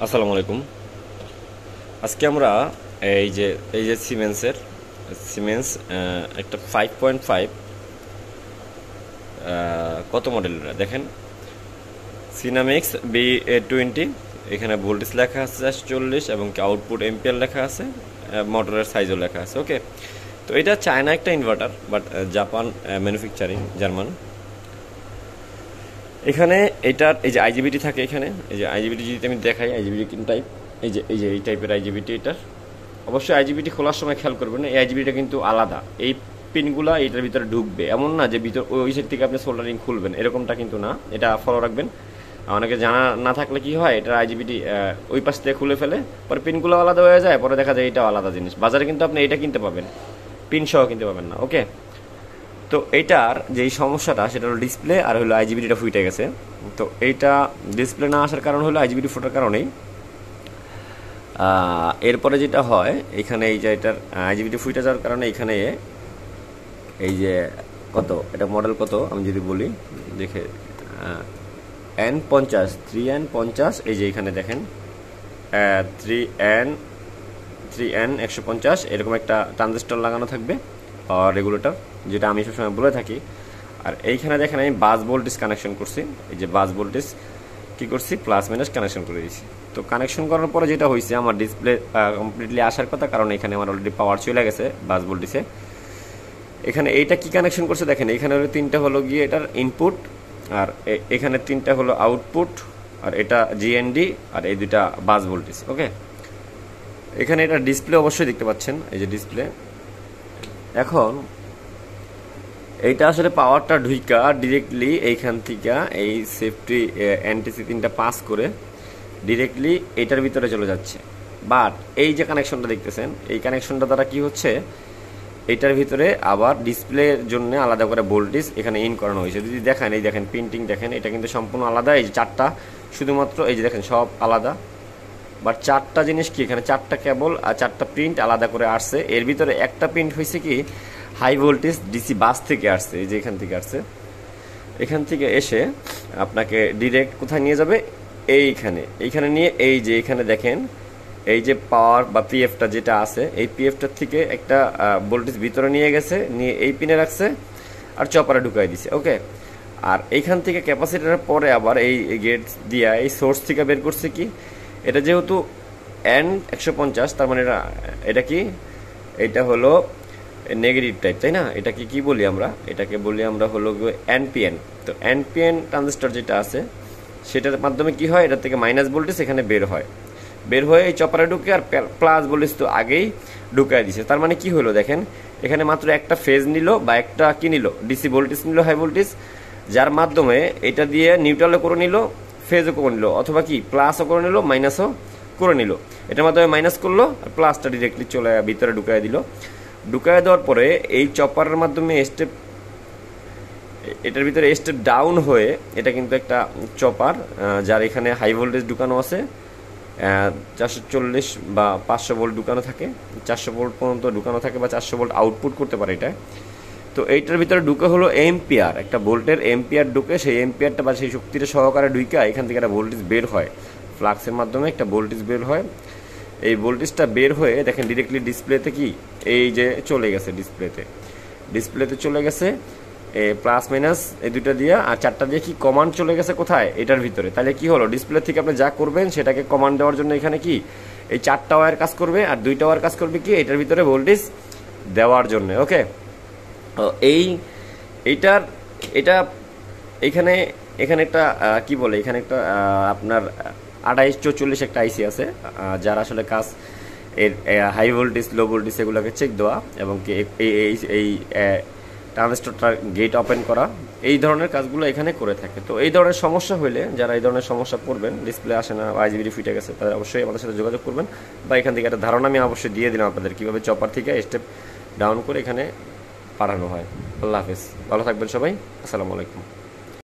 আসসালামু আলাইকুম। আজকে আমরা এই যে সিমেন্স একটা 5.5 কত মডেলের দেখেন, সিনামিক্স V20। এখানে ভোল্টেজ লেখা আছে 40 এবং আউটপুট এম্পিয়ার লেখা আছে, মোটরের সাইজও লেখা আছে। ওকে, তো এটা চায়না একটা inverter, but Japan manufacturing, German. এখানে এটার এই যে আইজিবিটি থাকে, এখানে এই যে আইজিবিটি যদি আমি দেখাই, আইজিবিটি কোন টাইপ, এই টাইপের আইজিবিটি। এটার অবশ্যই আইজিবিটি খোলার সময় খেয়াল করবেন, এই আইজিবিটিটা কিন্তু আলাদা। এই পিনগুলা এটার ভিতরে ঢুকবে, এমন না যে ভিতর ওই সাইড থেকে আপনি সোল্ডারিং খুলবেন, এরকমটা কিন্তু না। এটা ফলো রাখবেন। অনেকে জানা না থাকলে কি হয়, এটার আইজিবিটি ওই পাশ থেকে খুলে ফেলে, পরে পিনগুলো আলাদা হয়ে যায়, পরে দেখা যায় এটাও আলাদা জিনিস। বাজারে কিন্তু আপনি এটা কিনতে পাবেন, পিন সহ কিনতে পাবেন না। ওকে, তো এইটার যেই সমস্যাটা সেটা হলো ডিসপ্লে, আর হলো আইজিবিটিটা ফুটে গেছে। তো এইটা ডিসপ্লে না আসার কারণ হলো আইজিবিটি ফোটার কারণেই। এরপরে যেটা হয়, এখানে এই যে এটার আইজিবিটি ফুটে যাওয়ার কারণে এখানে এই যে কত, এটা মডেল কত আমি যদি বলি, দেখে N50 3N50, এই যে এখানে দেখেন 3N150 এরকম একটা ট্রানজিস্টর লাগানো থাকবে, পাওয়ার রেগুলেটর, যেটা আমি সবসময় বলে থাকি। আর এইখানে দেখেন আমি বাস ভোল্টেজ কানেকশন করছি, এই যে বাস ভোল্টেজ কি করছি, প্লাস মাইনাস কানেকশন করে দিয়েছি। তো কানেকশন করার পরে যেটা হয়েছে, আমার ডিসপ্লে কমপ্লিটলি আসার কথা, কারণ এখানে আমার অলরেডি পাওয়ার চলে গেছে বাস ভোল্টেজে। এখানে এইটা কি কানেকশন করছে দেখেন, এখানে হলো তিনটা হলো গিয়ে এটার ইনপুট, আর এখানে তিনটা হলো আউটপুট, আর এটা জিএনডি, আর এই দুটা বাস ভোল্টেজ। ওকে, এখানে এটা ডিসপ্লে অবশ্যই দেখতে পাচ্ছেন, এই যে ডিসপ্লে। এখন এইটা আসলে পাওয়ারটা ঢুইকা ডিরেক্টলি এইখান থেকে এই সেফটি এনটিসি তিনটা পাস করে ডিরেক্টলি এটার ভিতরে চলে যাচ্ছে। বাট এই যে কানেকশনটা দেখতেছেন, এই কানেকশনটা দ্বারা কি হচ্ছে, এটার ভিতরে আবার ডিসপ্লের জন্য আলাদা করে ভোল্টেজ এখানে ইন করানো হয়েছে। যদি দেখেন, এই দেখেন প্রিন্টিং দেখেন, এটা কিন্তু সম্পূর্ণ আলাদা। এই যে চারটা, শুধুমাত্র এই যে দেখেন সব আলাদা, বাট চারটা জিনিস কি, এখানে চারটা কেবল আর চারটা প্রিন্ট আলাদা করে আসছে। এর ভিতরে একটা প্রিন্ট হয়েছে কি হাই ভোল্টেজ ডিসি বাস থেকে আসছে, এই যে এখান থেকে আসছে। এখান থেকে এসে আপনাকে ডিরেক্ট কোথায় নিয়ে যাবে, এইখানে নিয়ে এই যে এখানে দেখেন, এই যে পাওয়ার বা পিএফটা যেটা আছে, এই পিএফটার থেকে একটা ভোল্টেজ ভিতরে নিয়ে গেছে, নিয়ে এই পিনে রাখছে আর চপারে ঢুকাই দিছে। ওকে, আর এইখান থেকে ক্যাপাসিটারের পরে আবার এই গেট দিয়া এই সোর্স থেকে বের করছে কি, এটা যেহেতু N150, তার মানে এটা কি, এটা হলো নেগেটিভ টাইপ, তাই না? এটাকে কি বলি আমরা, এটাকে বলি আমরা হলো এনপিএন। তো এনপিএন ট্রানজিস্টর যেটা আছে, সেটার মাধ্যমে কি হয়, এটা থেকে মাইনাস ভোল্টেজ এখানে বের হয়ে এই চপারে ঢুকে, আর প্লাস ভোল্টেজ তো আগেই ঢুকাই দিছে। তার মানে কি হলো দেখেন, এখানে মাত্র একটা ফেজ নিল বা একটা কি নিল, ডিসি ভোল্টেজ নিল, হাই ভোল্টেজ, যার মাধ্যমে এটা দিয়ে নিউট্রালও করে নিল, ফেজও করে নিল, অথবা কি প্লাসও করে নিল, মাইনাসও করে নিল। এটার মাধ্যমে মাইনাস করলো, আর প্লাসটা ডিরেক্টলি চলে ভিতরে ঢুকাই দিল। ঢুকাই দেওয়ার পরে এই চপারের মাধ্যমে এটার ভিতরে স্টেপ ডাউন হয়ে, এটা কিন্তু একটা চপার যার এখানে হাই ভোল্টেজ ঢুকানো আছে, 440 বা 500 ভোল্ট ঢুকানো থাকে, 400 ভোল্ট পর্যন্ত ঢুকানো থাকে, বা 400 ভোল্ট আউটপুট করতে পারে এটা। তো এইটার ভিতরে ঢুকে হলো এম্পিয়ার, একটা ভোল্টের এম্পিয়ার ঢুকে, সেই এম্পিয়ারটা বা সেই শক্তিটা সহকারে ঢুকা এখান থেকে একটা ভোল্টেজ বের হয়, ফ্লাক্সের মাধ্যমে একটা ভোল্টেজ বের হয়। এই ভোল্টেজটা বের হয়ে দেখেন ডিরেক্টলি ডিসপ্লেতে কি, এই যে চলে গেছে ডিসপ্লেতে চলে গেছে, প্লাস মাইনাস এই দুটো দিয়ে, আর চারটা দিয়ে কি কমান্ড চলে গেছে কোথায়, এটার ভিতরে। তাহলে কি হলো, ডিসপ্লে থেকে আপনি যা করবেন সেটাকে কমান্ড দেওয়ার জন্য এখানে কি এই চারটা ওয়্যার কাজ করবে, আর দুইটা ওয়্যার কাজ করবে কি এটার ভিতরে ভোল্টেজ দেওয়ার জন্য। ওকে, এইটার এটা এখানে একটা কি বলে, এখানে একটা আপনার 2844 একটা আইসি আছে, যার আসলে কাজ এর হাই ভোল্টেজ লো ভোল্টেজ এগুলোকে চেক দেওয়া, এবং কি এই ট্রানজিস্টরটা গেট ওপেন করা, এই ধরনের কাজগুলো এখানে করে থাকে। তো এই ধরনের সমস্যা হলে, যারা এই ধরনের সমস্যা পড়বেন, ডিসপ্লে আসে না, আইজিবিটি ফিটে গেছে, তাদের অবশ্যই আমাদের সাথে যোগাযোগ করবেন, বা এখান থেকে একটা ধারণা আমি অবশ্যই দিয়ে দিলাম আপনাদের, কীভাবে চপার থেকে স্টেপ ডাউন করে এখানে পাঠানো হয়। আল্লাহ হাফেজ, ভালো থাকবেন সবাই, আসসালামু আলাইকুম।